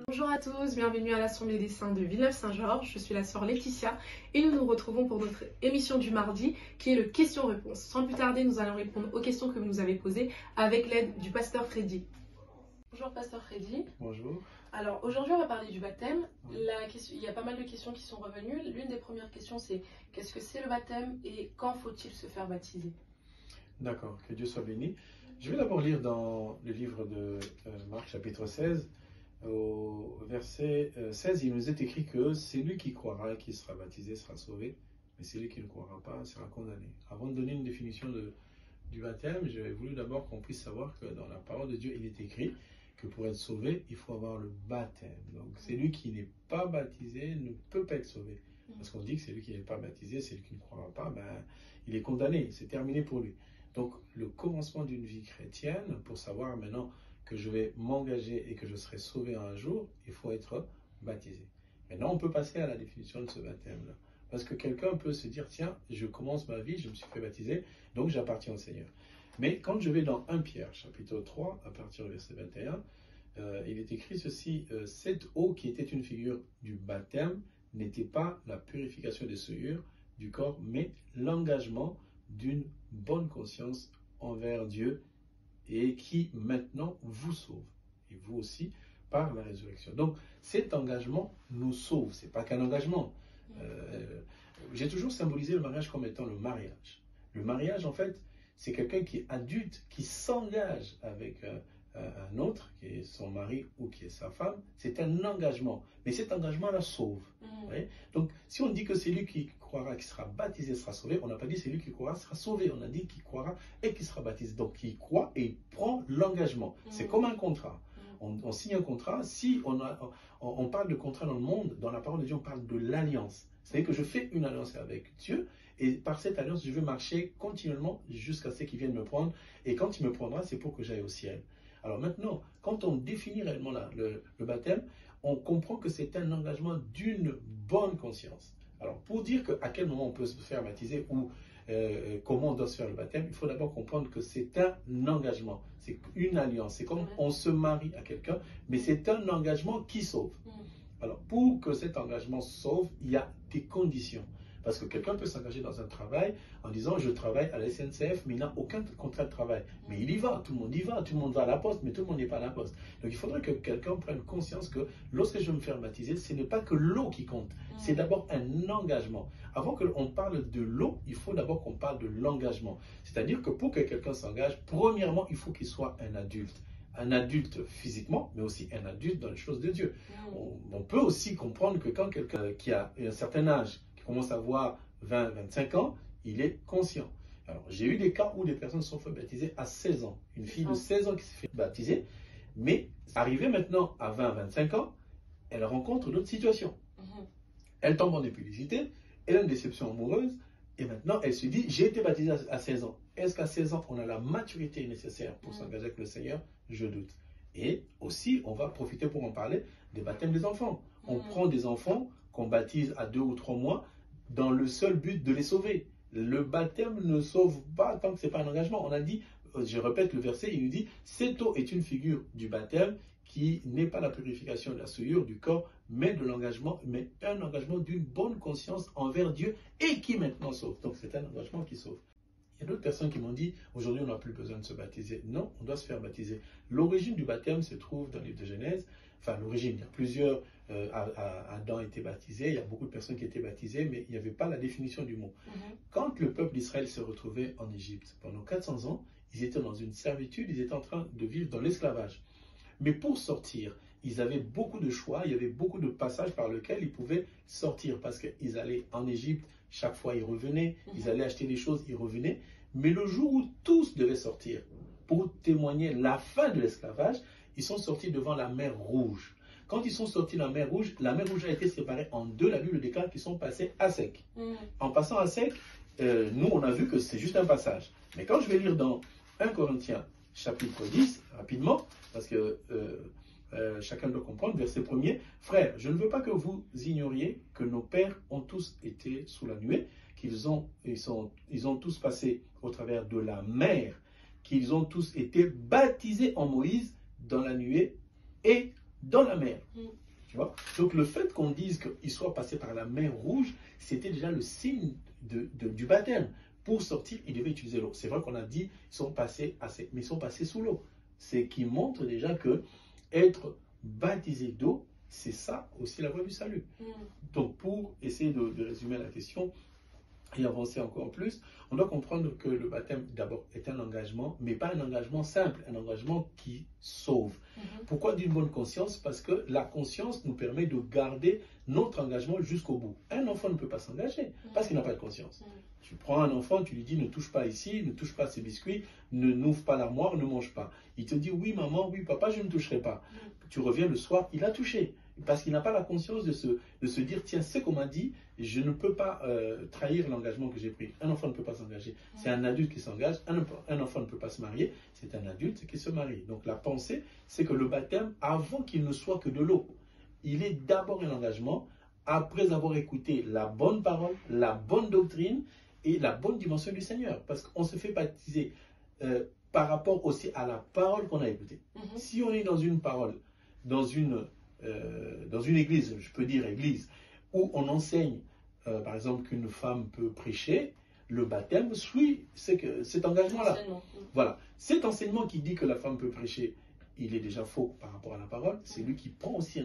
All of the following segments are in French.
Bonjour à tous, bienvenue à l'Assemblée des Saints de Villeneuve-Saint-Georges. Je suis la sœur Laetitia et nous nous retrouvons pour notre émission du mardi qui est le question-réponse. Sans plus tarder, nous allons répondre aux questions que vous nous avez posées avec l'aide du pasteur Freddy. Bonjour pasteur Freddy. Bonjour. Alors aujourd'hui on va parler du baptême. Il y a pas mal de questions qui sont revenues. L'une des premières questions c'est qu'est-ce que c'est le baptême et quand faut-il se faire baptiser? D'accord, que Dieu soit béni. Je vais d'abord lire dans le livre de Marc chapitre 16. Au verset 16, il nous est écrit que celui qui croira et qui sera baptisé sera sauvé, mais celui qui ne croira pas sera condamné. Avant de donner une définition du baptême, j'avais voulu d'abord qu'on puisse savoir que dans la parole de Dieu, il est écrit que pour être sauvé, il faut avoir le baptême. Donc celui qui n'est pas baptisé ne peut pas être sauvé. Parce qu'on dit que celui qui n'est pas baptisé, celui qui ne croira pas, il est condamné, c'est terminé pour lui. Donc le commencement d'une vie chrétienne, pour savoir maintenant que je vais m'engager et que je serai sauvé un jour, il faut être baptisé. Maintenant, on peut passer à la définition de ce baptême-là. Parce que quelqu'un peut se dire, tiens, je commence ma vie, je me suis fait baptiser, donc j'appartiens au Seigneur. Mais quand je vais dans 1 Pierre, chapitre 3, à partir du verset 21, il est écrit ceci, cette eau qui était une figure du baptême n'était pas la purification des souillures du corps, mais l'engagement d'une bonne conscience envers Dieu et qui maintenant vous sauve, et vous aussi, par la résurrection. Donc cet engagement nous sauve, c'est pas qu'un engagement. J'ai toujours symbolisé le mariage comme étant le mariage. Le mariage, en fait, c'est quelqu'un qui est adulte, qui s'engage avec un autre, qui est son mari ou qui est sa femme. C'est un engagement, mais cet engagement la sauve. Donc, si on dit que c'est lui qui croira, qui sera baptisé, sera sauvé, on n'a pas dit c'est lui qui croira, sera sauvé. On a dit qu'il croira et qu'il sera baptisé. Donc, il croit et il prend l'engagement. C'est comme un contrat. On signe un contrat. Si on parle de contrat dans le monde, dans la parole de Dieu, on parle de l'alliance. C'est-à-dire que je fais une alliance avec Dieu et par cette alliance, je vais marcher continuellement jusqu'à ce qu'il vienne me prendre. Et quand il me prendra, c'est pour que j'aille au ciel. Alors maintenant, quand on définit réellement le baptême, on comprend que c'est un engagement d'une bonne conscience. Alors pour dire à quel moment on peut se faire baptiser ou comment on doit se faire le baptême, il faut d'abord comprendre que c'est un engagement, c'est une alliance. C'est comme on se marie à quelqu'un, mais c'est un engagement qui sauve. Alors pour que cet engagement sauve, il y a des conditions. Parce que quelqu'un peut s'engager dans un travail en disant je travaille à la SNCF, mais il n'a aucun contrat de travail. Mais il y va, tout le monde y va, tout le monde va à la poste, mais tout le monde n'est pas à la poste. Donc il faudrait que quelqu'un prenne conscience que lorsque je vais me faire baptiser, ce n'est pas que l'eau qui compte, c'est d'abord un engagement. Avant qu'on parle de l'eau, il faut d'abord qu'on parle de l'engagement. C'est-à-dire que pour que quelqu'un s'engage, premièrement, il faut qu'il soit un adulte. Un adulte physiquement, mais aussi un adulte dans les choses de Dieu. On peut aussi comprendre que quand quelqu'un qui a un certain âge, commence à avoir 20, 25 ans, il est conscient. Alors, j'ai eu des cas où des personnes se sont fait baptiser à 16 ans. Une fille de 16 ans qui s'est fait baptiser, mais arrivée maintenant à 20, 25 ans, elle rencontre d'autres situations. Elle tombe en impudicité, elle a une déception amoureuse, et maintenant elle se dit, j'ai été baptisée à 16 ans. Est-ce qu'à 16 ans, on a la maturité nécessaire pour s'engager avec le Seigneur? Je doute. Et aussi, on va profiter pour en parler des baptêmes des enfants. On prend des enfants qu'on baptise à 2 ou 3 mois, dans le seul but de les sauver. Le baptême ne sauve pas tant que ce n'est pas un engagement. On a dit, je répète le verset, il nous dit, cette eau est une figure du baptême qui n'est pas la purification de la souillure du corps, mais de l'engagement, mais un engagement d'une bonne conscience envers Dieu et qui maintenant sauve. Donc c'est un engagement qui sauve. Il y a d'autres personnes qui m'ont dit, aujourd'hui on n'a plus besoin de se baptiser. Non, on doit se faire baptiser. L'origine du baptême se trouve dans le livre de Genèse. Enfin, l'origine, il y a plusieurs, Adam était baptisé, il y a beaucoup de personnes qui étaient baptisées, mais il n'y avait pas la définition du mot. Quand le peuple d'Israël se retrouvait en Égypte, pendant 400 ans, ils étaient dans une servitude, ils étaient en train de vivre dans l'esclavage. Mais pour sortir, ils avaient beaucoup de choix, il y avait beaucoup de passages par lesquels ils pouvaient sortir, parce qu'ils allaient en Égypte, chaque fois ils revenaient, ils allaient acheter des choses, ils revenaient. Mais le jour où tous devaient sortir, pour témoigner la fin de l'esclavage, ils sont sortis devant la mer Rouge. Quand ils sont sortis de la mer Rouge a été séparée en deux. La Bible déclare qu'ils sont passés à sec. En passant à sec, nous on a vu que c'est juste un passage. Mais quand je vais lire dans 1 Corinthiens chapitre 10, rapidement, parce que chacun doit comprendre, verset 1er, « Frères, je ne veux pas que vous ignoriez que nos pères ont tous été sous la nuée, qu'ils ont tous passé au travers de la mer, qu'ils ont tous été baptisés en Moïse dans la nuée et dans la mer. Tu vois? Donc le fait qu'on dise qu'ils soient passés par la mer Rouge, c'était déjà le signe du baptême. Pour sortir, ils devaient utiliser l'eau. C'est vrai qu'on a dit qu'ils sont passés mais ils sont passés sous l'eau. C'est qui montre déjà que être baptisé d'eau, c'est ça aussi la voie du salut. Donc pour essayer de résumer la question et avancer encore plus, on doit comprendre que le baptême d'abord est un engagement, mais pas un engagement simple, un engagement qui sauve. Pourquoi d'une bonne conscience? Parce que la conscience nous permet de garder notre engagement jusqu'au bout. Un enfant ne peut pas s'engager parce qu'il n'a pas de conscience. Tu prends un enfant, tu lui dis ne touche pas ici, ne touche pas ces biscuits, ne n'ouvre pas l'armoire, ne mange pas. Il te dit oui maman, oui papa, je ne toucherai pas. Tu reviens le soir, il a touché. Parce qu'il n'a pas la conscience de se dire, tiens, ce qu'on m'a dit, je ne peux pas trahir l'engagement que j'ai pris. Un enfant ne peut pas s'engager. C'est un adulte qui s'engage. Un enfant ne peut pas se marier. C'est un adulte qui se marie. Donc la pensée, c'est que le baptême, avant qu'il ne soit que de l'eau, il est d'abord un engagement, après avoir écouté la bonne parole, la bonne doctrine et la bonne dimension du Seigneur. Parce qu'on se fait baptiser par rapport aussi à la parole qu'on a écoutée. Si on est dans une parole, dans une église, je peux dire église, où on enseigne, par exemple, qu'une femme peut prêcher, le baptême suit cet engagement-là. Voilà. Cet enseignement qui dit que la femme peut prêcher, il est déjà faux par rapport à la parole. C'est lui qui prend aussi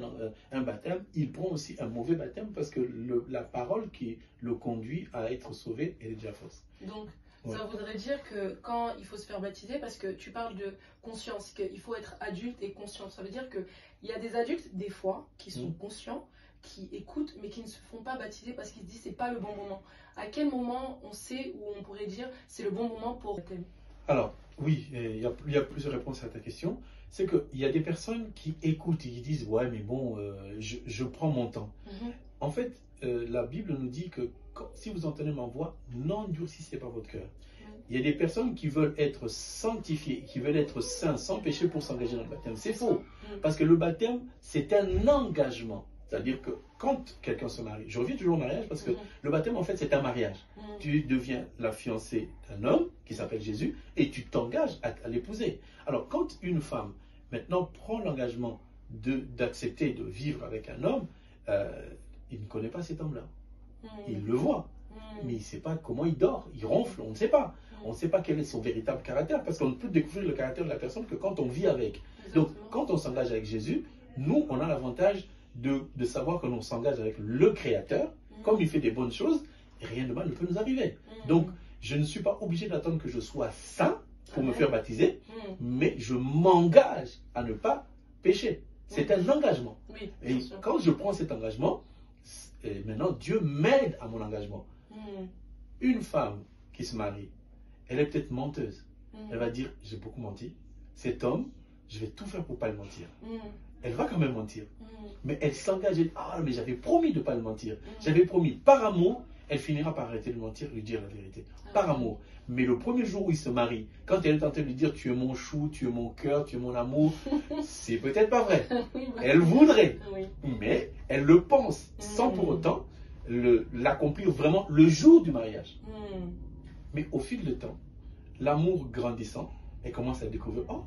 un baptême, il prend aussi un mauvais baptême parce que la parole qui le conduit à être sauvé, elle est déjà fausse. Donc, ça voudrait dire que quand il faut se faire baptiser, parce que tu parles de conscience, qu'il faut être adulte et conscient. Ça veut dire qu'il y a des adultes, des fois, qui sont conscients, qui écoutent, mais qui ne se font pas baptiser parce qu'ils se disent c'est pas le bon moment. À quel moment on sait ou on pourrait dire c'est le bon moment pour baptême? Alors, oui, il y a plusieurs réponses à ta question. C'est qu'il y a des personnes qui écoutent et qui disent ouais, mais bon, je prends mon temps. En fait, la Bible nous dit que si vous entendez ma voix, n'endurcissez pas votre cœur. Il y a des personnes qui veulent être sanctifiées, qui veulent être saints, sans péché pour s'engager dans le baptême. C'est faux. Parce que le baptême, c'est un engagement. C'est-à-dire que quand quelqu'un se marie, je reviens toujours au mariage parce que le baptême, en fait, c'est un mariage. Tu deviens la fiancée d'un homme qui s'appelle Jésus et tu t'engages à l'épouser. Alors, quand une femme, maintenant, prend l'engagement d'accepter de vivre avec un homme, il ne connaît pas cet homme-là. Il le voit, mais il ne sait pas comment il dort, il ronfle, on ne sait pas. On ne sait pas quel est son véritable caractère parce qu'on ne peut découvrir le caractère de la personne que quand on vit avec. Donc, quand on s'engage avec Jésus, nous, on a l'avantage de savoir que l'on s'engage avec le Créateur, comme il fait des bonnes choses, et rien de mal ne peut nous arriver. Donc, je ne suis pas obligé d'attendre que je sois saint pour me faire baptiser, mais je m'engage à ne pas pécher. C'est un engagement. Et quand je prends cet engagement, maintenant Dieu m'aide à mon engagement. Une femme qui se marie, elle est peut-être menteuse. Elle va dire, j'ai beaucoup menti. Cet homme, je vais tout faire pour ne pas le mentir. Elle va quand même mentir. Mais elle s'engage, elle dit, ah mais j'avais promis de ne pas le mentir. J'avais promis, par amour, elle finira par arrêter de mentir, lui dire la vérité. Par amour. Mais le premier jour où il se marie, quand elle est en train de lui dire, tu es mon chou, tu es mon cœur, tu es mon amour, c'est peut-être pas vrai. Elle voudrait, mais elle le pense, sans pour autant l'accomplir vraiment le jour du mariage. Mais au fil du temps, l'amour grandissant, elle commence à découvrir, oh,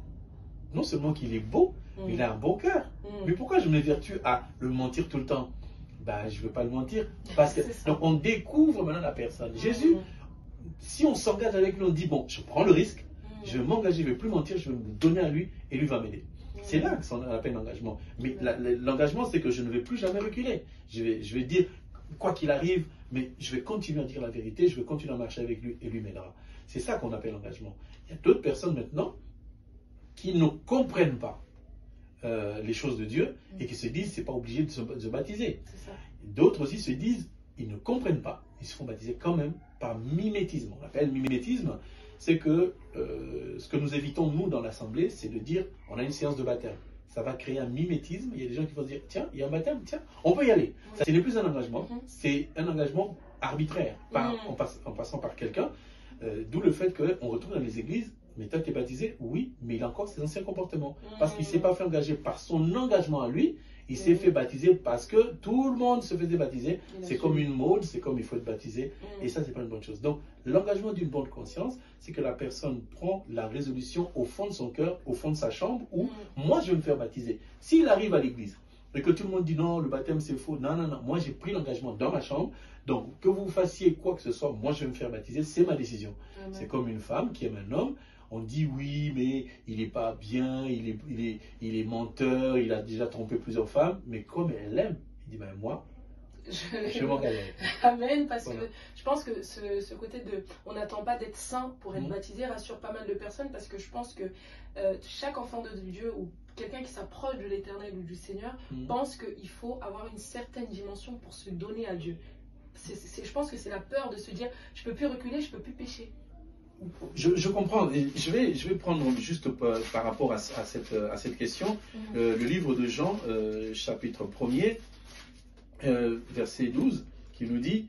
non seulement qu'il est beau, mais il a un bon cœur. Mais pourquoi je m'évertue à le mentir tout le temps? Ben, je ne veux pas le mentir. Parce que, donc on découvre maintenant la personne. Jésus, si on s'engage avec lui, on dit, bon, je prends le risque, je vais m'engager, je ne vais plus mentir, je vais me donner à lui et lui va m'aider. C'est là que ça appelle l'engagement. Mais l'engagement, c'est que je ne vais plus jamais reculer. Je vais dire, quoi qu'il arrive, mais je vais continuer à dire la vérité, je vais continuer à marcher avec lui et lui m'aidera. C'est ça qu'on appelle l'engagement. Il y a d'autres personnes maintenant qui ne comprennent pas les choses de Dieu et qui se disent c'est pas obligé de se baptiser. D'autres aussi se disent ils ne comprennent pas, ils se font baptiser quand même par mimétisme. On l'appelle mimétisme, c'est que ce que nous évitons nous dans l'assemblée, c'est de dire on a une séance de baptême. Ça va créer un mimétisme. Il y a des gens qui vont se dire tiens, il y a un baptême, tiens, on peut y aller. Ça, ce n'est plus un engagement, c'est un engagement arbitraire en passant par quelqu'un. D'où le fait qu'on retrouve dans les églises. Mais toi, tu es baptisé? Oui, mais il a encore ses anciens comportements. Parce qu'il ne s'est pas fait engager par son engagement à lui. Il s'est fait baptiser parce que tout le monde se faisait baptiser. C'est comme une mode, c'est comme il faut être baptisé. Et ça, c'est pas une bonne chose. Donc, l'engagement d'une bonne conscience, c'est que la personne prend la résolution au fond de son cœur, au fond de sa chambre, où moi, je vais me faire baptiser. S'il arrive à l'église et que tout le monde dit non, le baptême c'est faux, non, non, non, moi j'ai pris l'engagement dans ma chambre, donc que vous fassiez quoi que ce soit, moi je vais me faire baptiser, c'est ma décision. C'est comme une femme qui aime un homme. On dit oui, mais il n'est pas bien, il est menteur, il a déjà trompé plusieurs femmes, mais comme elle l'aime, il dit ben moi, je m'engage. Amen, parce que je pense que ce côté de on n'attend pas d'être saint pour être baptisé rassure pas mal de personnes, parce que je pense que chaque enfant de Dieu ou quelqu'un qui s'approche de l'Éternel ou du Seigneur pense qu'il faut avoir une certaine dimension pour se donner à Dieu. Je pense que c'est la peur de se dire je peux plus reculer, je peux plus pécher. Je comprends. Je vais prendre juste par rapport à cette question le livre de Jean, chapitre 1er, verset 12, qui nous dit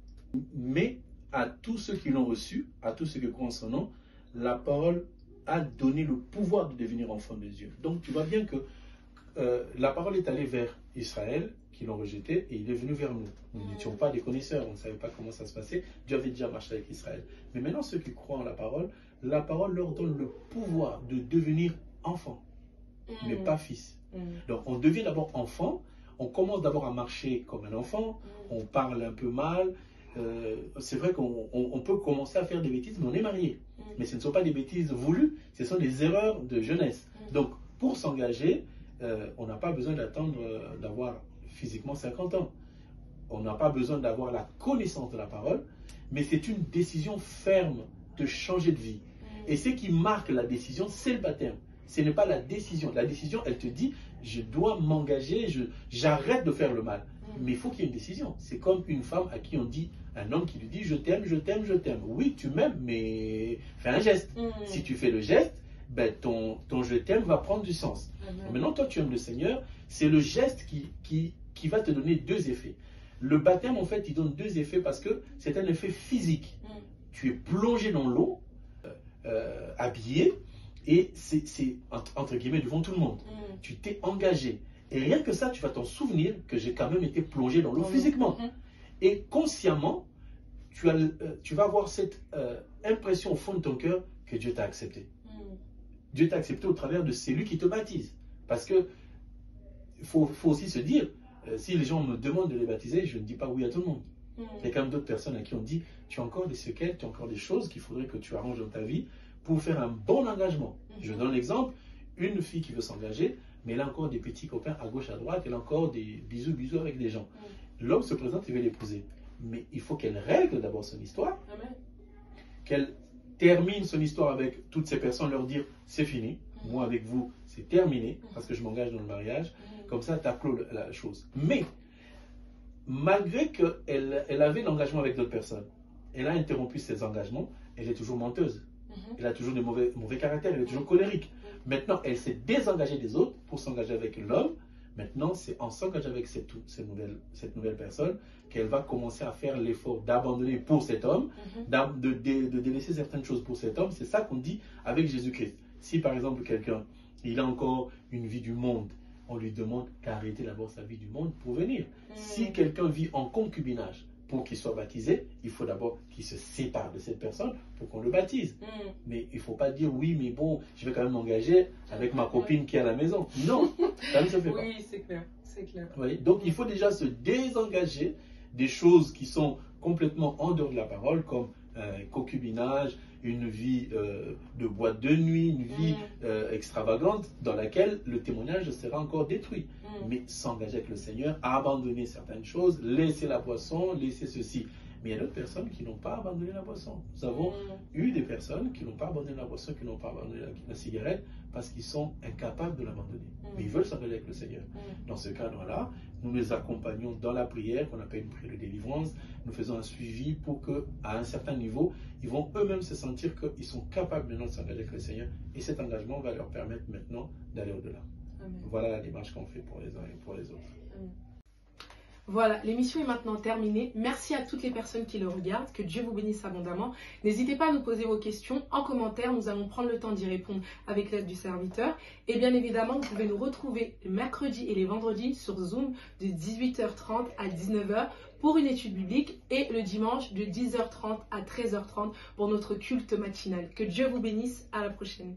« Mais à tous ceux qui l'ont reçu, à tous ceux qui croient en son nom, la parole a donné le pouvoir de devenir enfants de Dieu. » Donc tu vois bien que la parole est allée vers Israël, qui l'ont rejeté, et il est venu vers nous. Nous n'étions pas des connaisseurs, on ne savait pas comment ça se passait. Dieu avait déjà marché avec Israël. Mais maintenant, ceux qui croient en la parole leur donne le pouvoir de devenir enfants, mais pas fils. Donc on devient d'abord enfant, on commence d'abord à marcher comme un enfant, on parle un peu mal. C'est vrai qu'on peut commencer à faire des bêtises, mais on est marié. Mais ce ne sont pas des bêtises voulues, ce sont des erreurs de jeunesse. Donc pour s'engager, on n'a pas besoin d'attendre d'avoir physiquement 50 ans. On n'a pas besoin d'avoir la connaissance de la parole, mais c'est une décision ferme de changer de vie. Et ce qui marque la décision, c'est le baptême. Ce n'est pas la décision. La décision, elle te dit, je dois m'engager, j'arrête de faire le mal. Mais il faut qu'il y ait une décision. C'est comme une femme à qui on dit, un homme qui lui dit, je t'aime, je t'aime, je t'aime. Oui, tu m'aimes, mais fais un geste. Si tu fais le geste, ben, ton je t'aime va prendre du sens. Maintenant, toi, tu aimes le Seigneur, c'est le geste qui va te donner deux effets. Le baptême, en fait, il donne deux effets parce que c'est un effet physique. Tu es plongé dans l'eau, habillé, et c'est entre guillemets devant tout le monde. Tu t'es engagé. Et rien que ça, tu vas t'en souvenir que j'ai quand même été plongé dans l'eau physiquement. Et consciemment, tu vas avoir cette impression au fond de ton cœur que Dieu t'a accepté. Dieu t'a accepté au travers de celui qui te baptise. Parce que il faut aussi se dire, si les gens me demandent de les baptiser, je ne dis pas oui à tout le monde. Il y a quand même d'autres personnes à qui on dit, tu as encore des séquelles, tu as encore des choses qu'il faudrait que tu arranges dans ta vie pour faire un bon engagement. Je donne l'exemple, une fille qui veut s'engager, mais elle a encore des petits copains à gauche, à droite, elle a encore des bisous avec des gens. L'homme se présente, il veut l'épouser. Mais il faut qu'elle règle d'abord son histoire, qu'elle termine son histoire avec toutes ces personnes, leur dire, c'est fini, moi avec vous, c'est terminé, parce que je m'engage dans le mariage. Comme ça, tu acclôt la chose. Mais, malgré qu'elle avait l'engagement avec d'autres personnes, elle a interrompu ses engagements, elle est toujours menteuse. Elle a toujours de mauvais caractères, elle est toujours colérique. Maintenant, elle s'est désengagée des autres pour s'engager avec l'homme. Maintenant, c'est en s'engageant avec cette nouvelle personne qu'elle va commencer à faire l'effort d'abandonner pour cet homme, de délaisser certaines choses pour cet homme. C'est ça qu'on dit avec Jésus-Christ. Si par exemple quelqu'un, il a encore une vie du monde, on lui demande d'arrêter d'abord sa vie du monde pour venir. Si quelqu'un vit en concubinage pour qu'il soit baptisé, il faut d'abord qu'il se sépare de cette personne pour qu'on le baptise. Mais il ne faut pas dire oui, mais bon, je vais quand même m'engager avec ma copine qui est à la maison. Non, ça ne se fait pas. Oui, c'est clair. Oui, donc il faut déjà se désengager des choses qui sont complètement en dehors de la parole, comme concubinage, une vie de boîte de nuit, une vie extravagante dans laquelle le témoignage sera encore détruit. Mais s'engager avec le Seigneur, abandonner certaines choses, laisser la boisson, laisser ceci. Mais il y a d'autres personnes qui n'ont pas abandonné la boisson. Nous avons eu des personnes qui n'ont pas abandonné la boisson, qui n'ont pas abandonné la cigarette parce qu'ils sont incapables de l'abandonner. Mais ils veulent s'engager avec le Seigneur. Dans ce cadre-là, nous les accompagnons dans la prière, qu'on appelle une prière de délivrance. Nous faisons un suivi pour qu'à un certain niveau, ils vont eux-mêmes se sentir qu'ils sont capables maintenant de s'engager avec le Seigneur. Et cet engagement va leur permettre maintenant d'aller au-delà. Voilà la démarche qu'on fait pour les uns et pour les autres. Voilà, l'émission est maintenant terminée. Merci à toutes les personnes qui le regardent. Que Dieu vous bénisse abondamment. N'hésitez pas à nous poser vos questions en commentaire. Nous allons prendre le temps d'y répondre avec l'aide du serviteur. Et bien évidemment, vous pouvez nous retrouver les mercredis et les vendredis sur Zoom de 18h30 à 19h pour une étude biblique et le dimanche de 10h30 à 13h30 pour notre culte matinal. Que Dieu vous bénisse. À la prochaine.